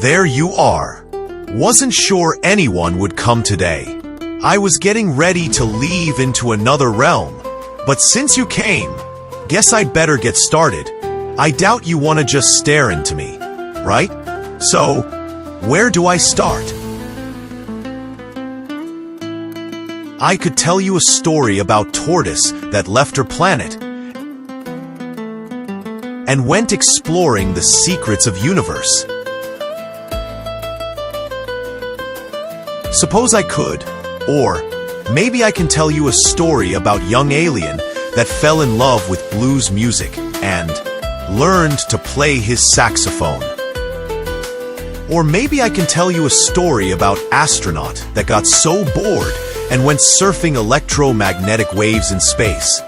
There you are. Wasn't sure anyone would come today. I was getting ready to leave into another realm, but since you came, guess I'd better get started. I doubt you want to just stare into me, right? So, where do I start? I could tell you a story about tortoise that left her planet and went exploring the secrets of universe. Suppose I could, or maybe I can tell you a story about young alien that fell in love with blues music and learned to play his saxophone. Or maybe I can tell you a story about astronaut that got so bored and went surfing electromagnetic waves in space.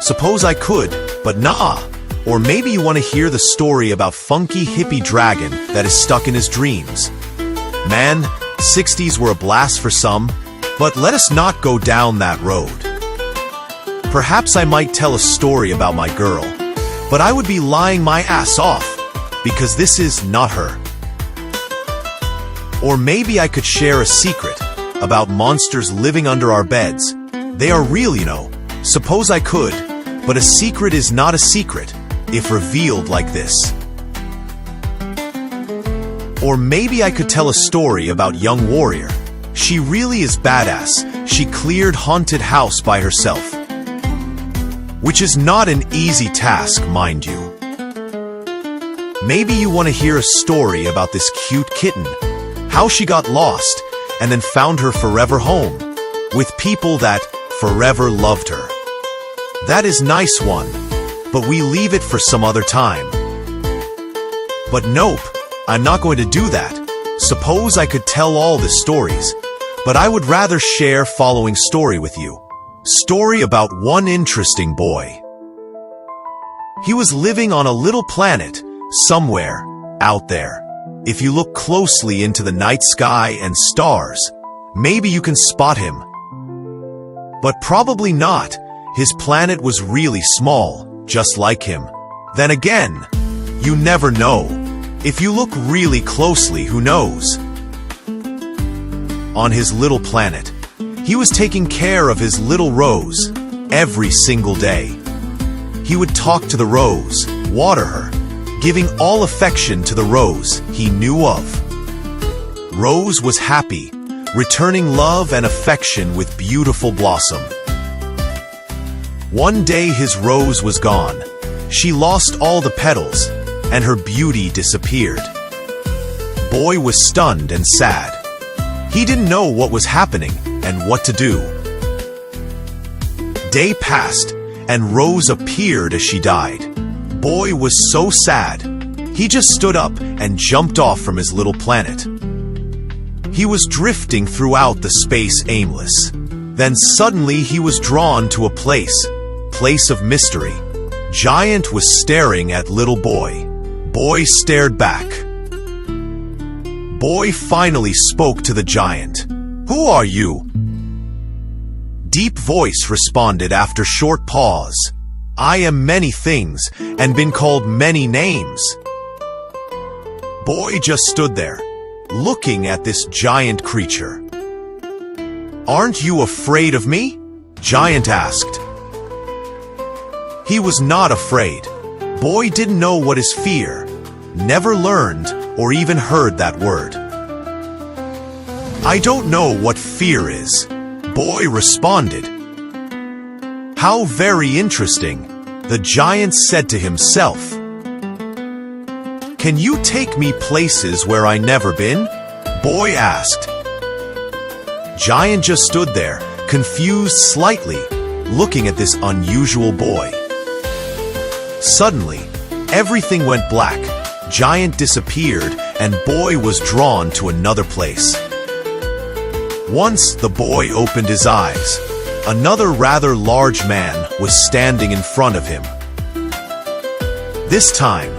Suppose I could, but nah. Or maybe you want to hear the story about funky hippie dragon that is stuck in his dreams. Man, 60s were a blast for some, but let us not go down that road. Perhaps I might tell a story about my girl, but I would be lying my ass off, because this is not her. Or maybe I could share a secret about monsters living under our beds. They are real, you know. Suppose I could, but a secret is not a secret if revealed like this. Or maybe I could tell a story about young warrior. She really is badass. She cleared haunted house by herself, which is not an easy task, mind you. Maybe you want to hear a story about this cute kitten, how she got lost and then found her forever home with people that forever loved her. That is nice one, but we leave it for some other time. But nope, I'm not going to do that. Suppose I could tell all the stories, but I would rather share following story with you. Story about one interesting boy. He was living on a little planet somewhere out there. If you look closely into the night sky and stars, maybe you can spot him. But probably not. His planet was really small, just like him. Then again, you never know. If you look really closely, who knows? On his little planet, he was taking care of his little rose every single day. He would talk to the rose, water her, giving all affection to the rose he knew of. Rose was happy, returning love and affection with beautiful blossom. One day his rose was gone. She lost all the petals, and her beauty disappeared. Boy was stunned and sad. He didn't know what was happening and what to do. Day passed, and Rose appeared as she died. Boy was so sad. He just stood up and jumped off from his little planet. He was drifting throughout the space aimless. Then suddenly he was drawn to a place of mystery. Giant was staring at little boy. Boy stared back. Boy finally spoke to the giant. "Who are you?" Deep voice responded after short pause. "I am many things and been called many names." Boy just stood there, looking at this giant creature. "Aren't you afraid of me?" Giant asked. He was not afraid. Boy didn't know what is fear, never learned or even heard that word. "I don't know what fear is," Boy responded. "How very interesting," the giant said to himself. "Can you take me places where I never been?" Boy asked. Giant just stood there, confused slightly, looking at this unusual boy. Suddenly, everything went black. Giant disappeared, and Boy was drawn to another place. Once the boy opened his eyes, another rather large man was standing in front of him. This time,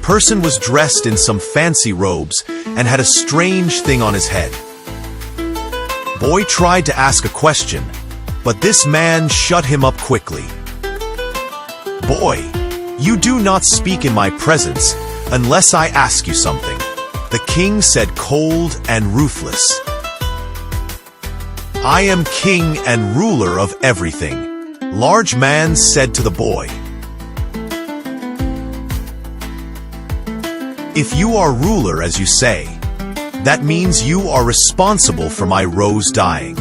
person was dressed in some fancy robes and had a strange thing on his head. Boy tried to ask a question, but this man shut him up quickly. "Boy, you do not speak in my presence unless I ask you something," The king said, cold and ruthless. I am king and ruler of everything, large man said to the boy. If you are ruler, as you say, that means you are responsible for my rose dying.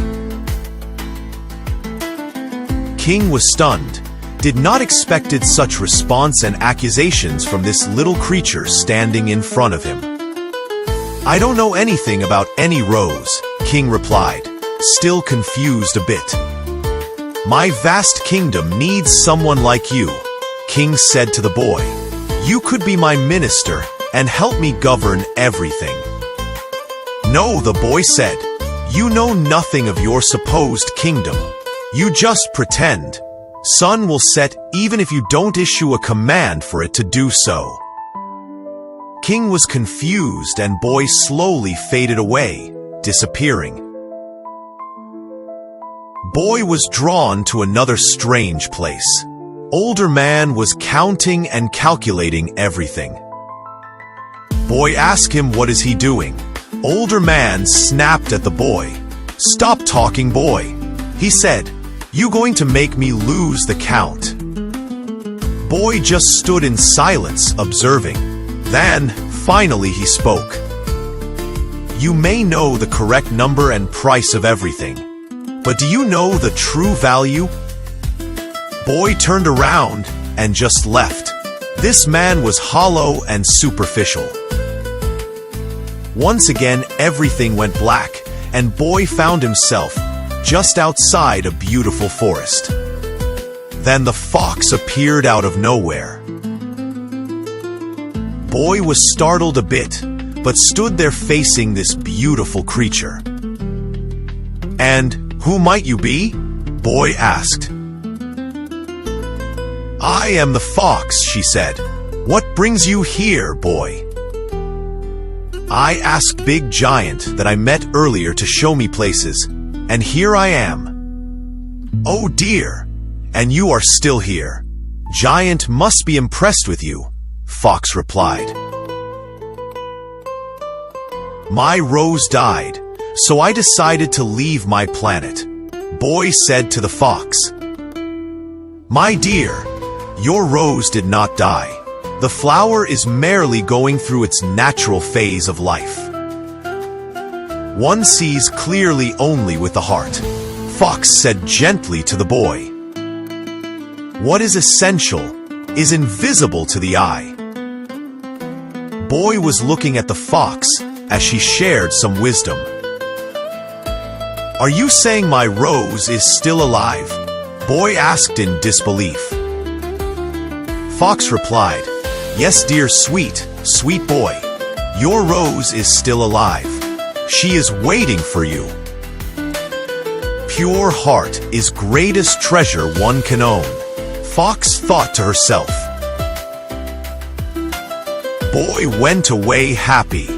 King was stunned, did not expected such response and accusations from this little creature standing in front of him. I don't know anything about any rose, King replied, still confused a bit. My vast kingdom needs someone like you, King said to the boy. You could be my minister and help me govern everything. No, the boy said, you know nothing of your supposed kingdom. You just pretend. Sun will set even if you don't issue a command for it to do so. King was confused and boy slowly faded away, disappearing. Boy was drawn to another strange place. Older man was counting and calculating everything. Boy asked him what is he doing. Older man snapped at the boy. Stop talking, boy. He said, you going to make me lose the count. Boy just stood in silence, observing. Then, finally he spoke. You may know the correct number and price of everything, but do you know the true value? Boy turned around and just left. This man was hollow and superficial. Once again, everything went black, and boy found himself just outside a beautiful forest. Then the fox appeared out of nowhere. Boy was startled a bit, but stood there facing this beautiful creature. And who might you be? Boy asked. I am the fox, she said. What brings you here, boy? I asked Big Giant that I met earlier to show me places, and here I am. Oh dear, and you are still here. Giant must be impressed with you, Fox replied. My rose died, so I decided to leave my planet, Boy said to the fox. My dear, your rose did not die. The flower is merely going through its natural phase of life. One sees clearly only with the heart, Fox said gently to the boy. What is essential is invisible to the eye. Boy was looking at the fox as she shared some wisdom. Are you saying my rose is still alive? Boy asked in disbelief. Fox replied, yes, dear sweet boy. Your rose is still alive. She is waiting for you. Pure heart is greatest treasure one can own, Fox thought to herself. Boy went away happy.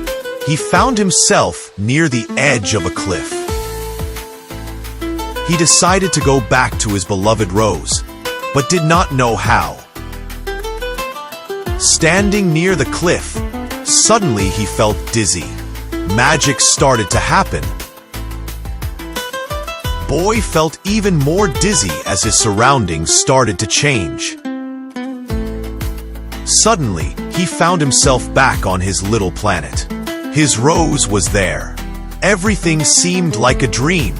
He found himself near the edge of a cliff. He decided to go back to his beloved rose, but did not know how. Standing near the cliff, suddenly he felt dizzy. Magic started to happen. Boy felt even more dizzy as his surroundings started to change. Suddenly, he found himself back on his little planet. His rose was there. Everything seemed like a dream.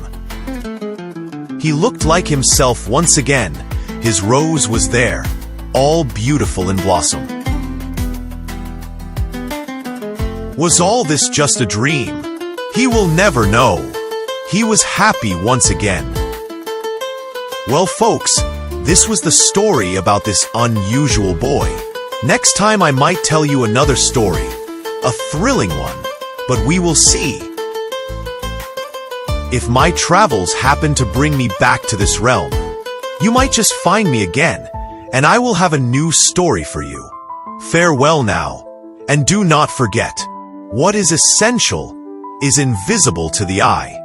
He looked like himself once again. His rose was there, all beautiful in blossom. Was all this just a dream? He will never know. He was happy once again. Well, folks, this was the story about this unusual boy. Next time I might tell you another story, a thrilling one, but we will see. If my travels happen to bring me back to this realm, you might just find me again, and I will have a new story for you. Farewell now, and do not forget, what is essential is invisible to the eye.